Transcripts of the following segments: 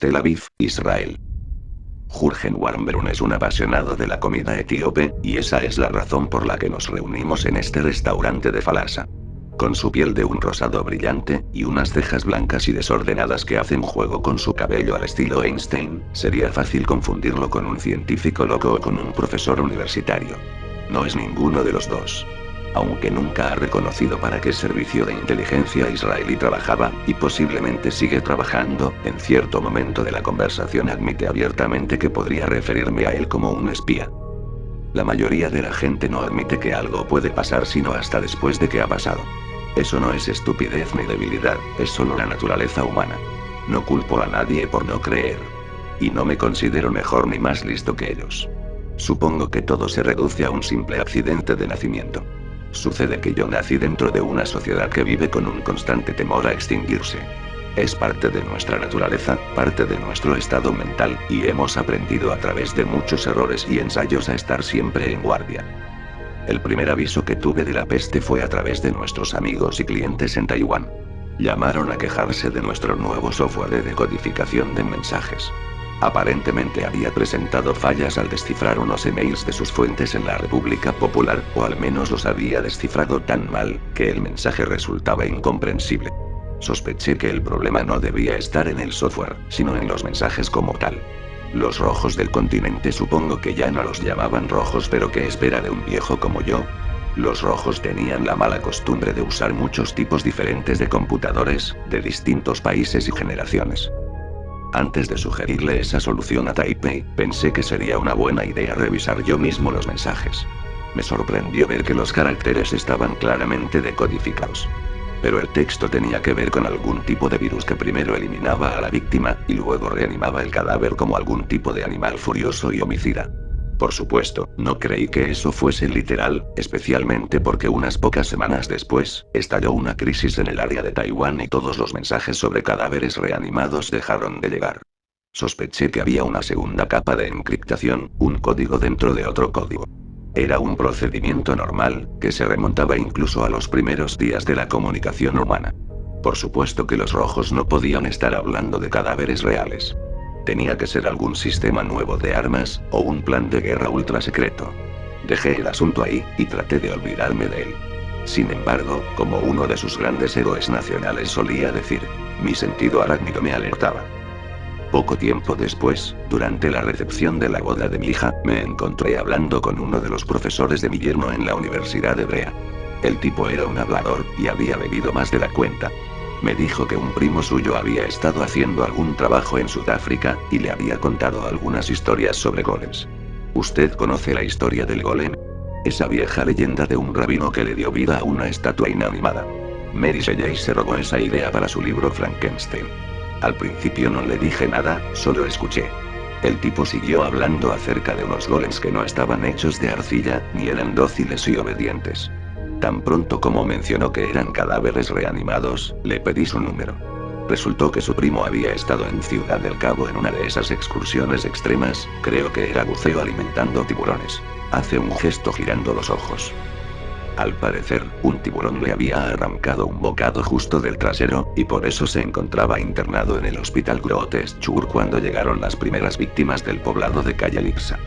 Tel Aviv, Israel. Jürgen Warmbrun es un apasionado de la comida etíope, y esa es la razón por la que nos reunimos en este restaurante de Falasa. Con su piel de un rosado brillante, y unas cejas blancas y desordenadas que hacen juego con su cabello al estilo Einstein, sería fácil confundirlo con un científico loco o con un profesor universitario. No es ninguno de los dos. Aunque nunca ha reconocido para qué servicio de inteligencia israelí trabajaba, y posiblemente sigue trabajando, en cierto momento de la conversación admite abiertamente que podría referirme a él como un espía. La mayoría de la gente no admite que algo puede pasar sino hasta después de que ha pasado. Eso no es estupidez ni debilidad, es solo la naturaleza humana. No culpo a nadie por no creer. Y no me considero mejor ni más listo que ellos. Supongo que todo se reduce a un simple accidente de nacimiento. Sucede que yo nací dentro de una sociedad que vive con un constante temor a extinguirse. Es parte de nuestra naturaleza, parte de nuestro estado mental, y hemos aprendido a través de muchos errores y ensayos a estar siempre en guardia. El primer aviso que tuve de la peste fue a través de nuestros amigos y clientes en Taiwán. Llamaron a quejarse de nuestro nuevo software de decodificación de mensajes. Aparentemente había presentado fallas al descifrar unos emails de sus fuentes en la República Popular, o al menos los había descifrado tan mal, que el mensaje resultaba incomprensible. Sospeché que el problema no debía estar en el software, sino en los mensajes como tal. Los rojos del continente supongo que ya no los llamaban rojos, pero ¿qué espera de un viejo como yo? Los rojos tenían la mala costumbre de usar muchos tipos diferentes de computadores, de distintos países y generaciones. Antes de sugerirle esa solución a Taipei, pensé que sería una buena idea revisar yo mismo los mensajes. Me sorprendió ver que los caracteres estaban claramente decodificados. Pero el texto tenía que ver con algún tipo de virus que primero eliminaba a la víctima, y luego reanimaba el cadáver como algún tipo de animal furioso y homicida. Por supuesto, no creí que eso fuese literal, especialmente porque unas pocas semanas después, estalló una crisis en el área de Taiwán y todos los mensajes sobre cadáveres reanimados dejaron de llegar. Sospeché que había una segunda capa de encriptación, un código dentro de otro código. Era un procedimiento normal, que se remontaba incluso a los primeros días de la comunicación humana. Por supuesto que los rojos no podían estar hablando de cadáveres reales. Tenía que ser algún sistema nuevo de armas, o un plan de guerra ultra secreto. Dejé el asunto ahí, y traté de olvidarme de él. Sin embargo, como uno de sus grandes héroes nacionales solía decir, mi sentido arácnido me alertaba. Poco tiempo después, durante la recepción de la boda de mi hija, me encontré hablando con uno de los profesores de mi yerno en la Universidad Hebrea. El tipo era un hablador, y había bebido más de la cuenta. Me dijo que un primo suyo había estado haciendo algún trabajo en Sudáfrica, y le había contado algunas historias sobre golems. ¿Usted conoce la historia del golem? Esa vieja leyenda de un rabino que le dio vida a una estatua inanimada. Mary Shelley se robó esa idea para su libro Frankenstein. Al principio no le dije nada, solo escuché. El tipo siguió hablando acerca de unos golems que no estaban hechos de arcilla, ni eran dóciles y obedientes. Tan pronto como mencionó que eran cadáveres reanimados, le pedí su número. Resultó que su primo había estado en Ciudad del Cabo en una de esas excursiones extremas, creo que era buceo alimentando tiburones. Hace un gesto girando los ojos. Al parecer, un tiburón le había arrancado un bocado justo del trasero, y por eso se encontraba internado en el hospital Grotes Chur cuando llegaron las primeras víctimas del poblado de Calle Lipsa.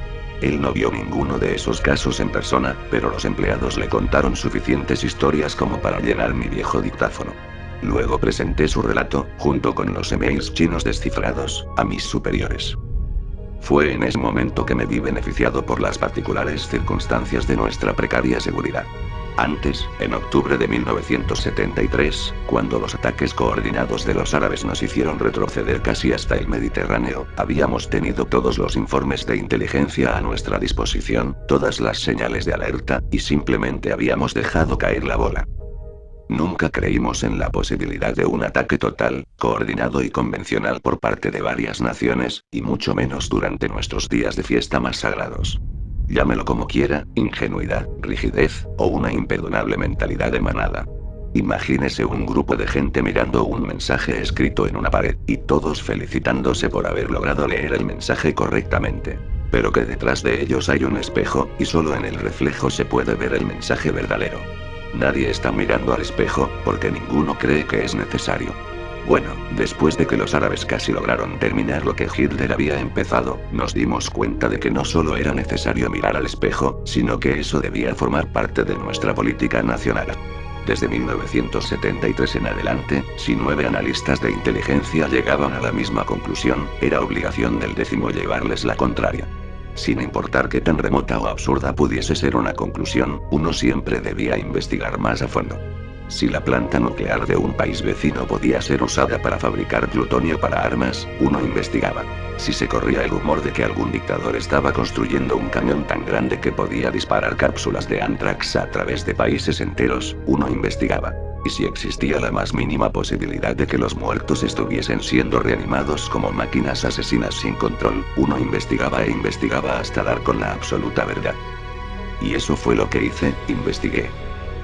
Él no vio ninguno de esos casos en persona, pero los empleados le contaron suficientes historias como para llenar mi viejo dictáfono. Luego presenté su relato, junto con los emails chinos descifrados, a mis superiores. Fue en ese momento que me vi beneficiado por las particulares circunstancias de nuestra precaria seguridad. Antes, en octubre de 1973, cuando los ataques coordinados de los árabes nos hicieron retroceder casi hasta el Mediterráneo, habíamos tenido todos los informes de inteligencia a nuestra disposición, todas las señales de alerta, y simplemente habíamos dejado caer la bola. Nunca creímos en la posibilidad de un ataque total, coordinado y convencional por parte de varias naciones, y mucho menos durante nuestros días de fiesta más sagrados. Llámelo como quiera, ingenuidad, rigidez, o una imperdonable mentalidad de manada. Imagínese un grupo de gente mirando un mensaje escrito en una pared, y todos felicitándose por haber logrado leer el mensaje correctamente. Pero que detrás de ellos hay un espejo, y solo en el reflejo se puede ver el mensaje verdadero. Nadie está mirando al espejo, porque ninguno cree que es necesario. Bueno, después de que los árabes casi lograron terminar lo que Hitler había empezado, nos dimos cuenta de que no solo era necesario mirar al espejo, sino que eso debía formar parte de nuestra política nacional. Desde 1973 en adelante, si 9 analistas de inteligencia llegaban a la misma conclusión, era obligación del 10º llevarles la contraria. Sin importar qué tan remota o absurda pudiese ser una conclusión, uno siempre debía investigar más a fondo. Si la planta nuclear de un país vecino podía ser usada para fabricar plutonio para armas, uno investigaba. Si se corría el rumor de que algún dictador estaba construyendo un cañón tan grande que podía disparar cápsulas de anthrax a través de países enteros, uno investigaba. Y si existía la más mínima posibilidad de que los muertos estuviesen siendo reanimados como máquinas asesinas sin control, uno investigaba e investigaba hasta dar con la absoluta verdad. Y eso fue lo que hice, investigué.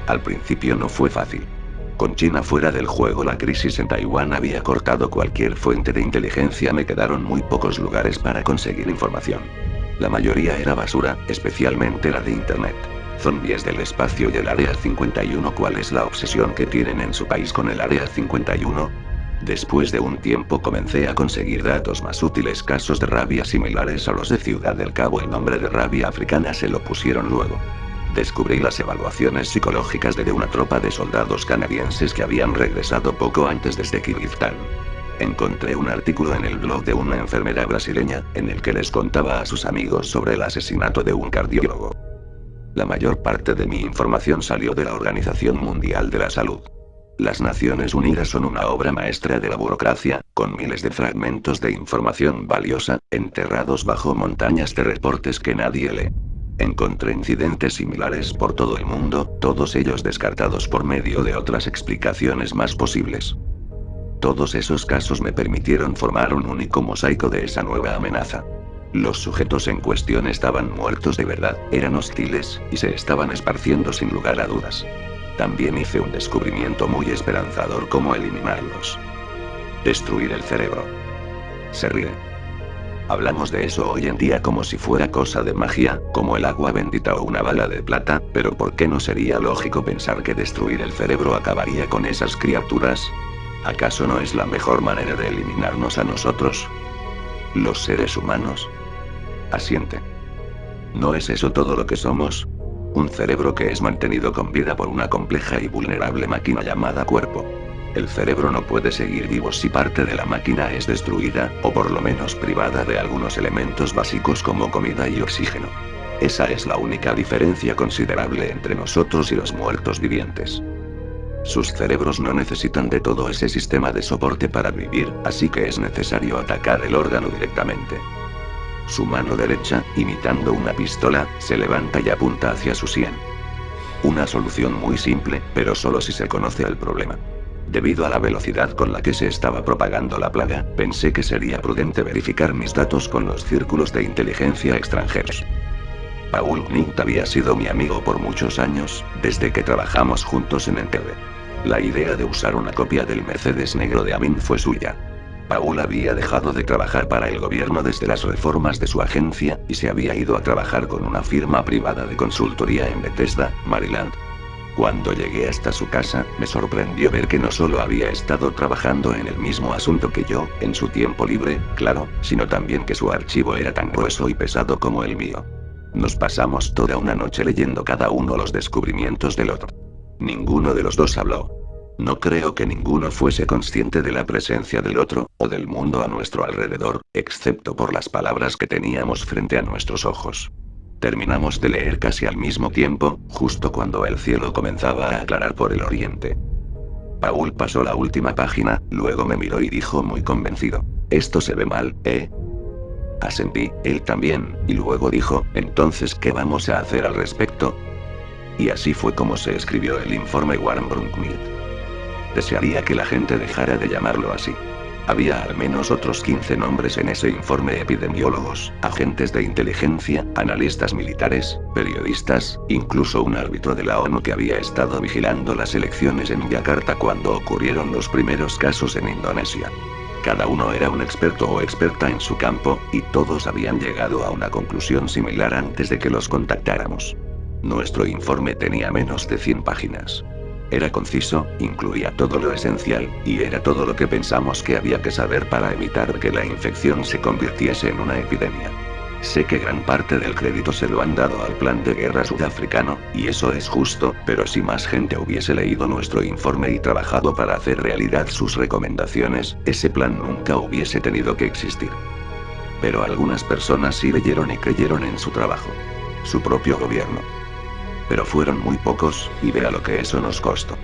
Al principio no fue fácil. Con China fuera del juego, la crisis en Taiwán había cortado cualquier fuente de inteligencia. Me quedaron muy pocos lugares para conseguir información. La mayoría era basura, especialmente la de internet. Zombies del espacio y el Área 51. ¿Cuál es la obsesión que tienen en su país con el Área 51? Después de un tiempo comencé a conseguir datos más útiles, casos de rabia similares a los de Ciudad del Cabo. El nombre de rabia africana se lo pusieron luego. Descubrí las evaluaciones psicológicas de una tropa de soldados canadienses que habían regresado poco antes desde Kirguistán. Encontré un artículo en el blog de una enfermera brasileña, en el que les contaba a sus amigos sobre el asesinato de un cardiólogo. La mayor parte de mi información salió de la Organización Mundial de la Salud. Las Naciones Unidas son una obra maestra de la burocracia, con miles de fragmentos de información valiosa, enterrados bajo montañas de reportes que nadie lee. Encontré incidentes similares por todo el mundo, todos ellos descartados por medio de otras explicaciones más posibles. Todos esos casos me permitieron formar un único mosaico de esa nueva amenaza. Los sujetos en cuestión estaban muertos de verdad, eran hostiles, y se estaban esparciendo sin lugar a dudas. También hice un descubrimiento muy esperanzador: cómo eliminarlos. Destruir el cerebro. Se ríe. Hablamos de eso hoy en día como si fuera cosa de magia, como el agua bendita o una bala de plata, pero ¿por qué no sería lógico pensar que destruir el cerebro acabaría con esas criaturas? ¿Acaso no es la mejor manera de eliminarnos a nosotros, los seres humanos? Asiente. ¿No es eso todo lo que somos? Un cerebro que es mantenido con vida por una compleja y vulnerable máquina llamada cuerpo. El cerebro no puede seguir vivo si parte de la máquina es destruida, o por lo menos privada de algunos elementos básicos como comida y oxígeno. Esa es la única diferencia considerable entre nosotros y los muertos vivientes. Sus cerebros no necesitan de todo ese sistema de soporte para vivir, así que es necesario atacar el órgano directamente. Su mano derecha, imitando una pistola, se levanta y apunta hacia su sien. Una solución muy simple, pero solo si se conoce el problema. Debido a la velocidad con la que se estaba propagando la plaga, pensé que sería prudente verificar mis datos con los círculos de inteligencia extranjeros. Paul Knight había sido mi amigo por muchos años, desde que trabajamos juntos en Entebbe. La idea de usar una copia del Mercedes negro de Amin fue suya. Paul había dejado de trabajar para el gobierno desde las reformas de su agencia, y se había ido a trabajar con una firma privada de consultoría en Bethesda, Maryland. Cuando llegué hasta su casa, me sorprendió ver que no solo había estado trabajando en el mismo asunto que yo, en su tiempo libre, claro, sino también que su archivo era tan grueso y pesado como el mío. Nos pasamos toda una noche leyendo cada uno los descubrimientos del otro. Ninguno de los dos habló. No creo que ninguno fuese consciente de la presencia del otro, o del mundo a nuestro alrededor, excepto por las palabras que teníamos frente a nuestros ojos. Terminamos de leer casi al mismo tiempo, justo cuando el cielo comenzaba a aclarar por el oriente. Paul pasó la última página, luego me miró y dijo muy convencido: «Esto se ve mal, ¿eh?». Asentí, él también, y luego dijo: «Entonces, ¿qué vamos a hacer al respecto?». Y así fue como se escribió el informe Warren-Brundtland. Desearía que la gente dejara de llamarlo así. Había al menos otros 15 nombres en ese informe: epidemiólogos, agentes de inteligencia, analistas militares, periodistas, incluso un árbitro de la ONU que había estado vigilando las elecciones en Yakarta cuando ocurrieron los primeros casos en Indonesia. Cada uno era un experto o experta en su campo, y todos habían llegado a una conclusión similar antes de que los contactáramos. Nuestro informe tenía menos de 100 páginas. Era conciso, incluía todo lo esencial, y era todo lo que pensamos que había que saber para evitar que la infección se convirtiese en una epidemia. Sé que gran parte del crédito se lo han dado al plan de guerra sudafricano, y eso es justo, pero si más gente hubiese leído nuestro informe y trabajado para hacer realidad sus recomendaciones, ese plan nunca hubiese tenido que existir. Pero algunas personas sí leyeron y creyeron en su trabajo. Su propio gobierno. Pero fueron muy pocos, y vea lo que eso nos costó.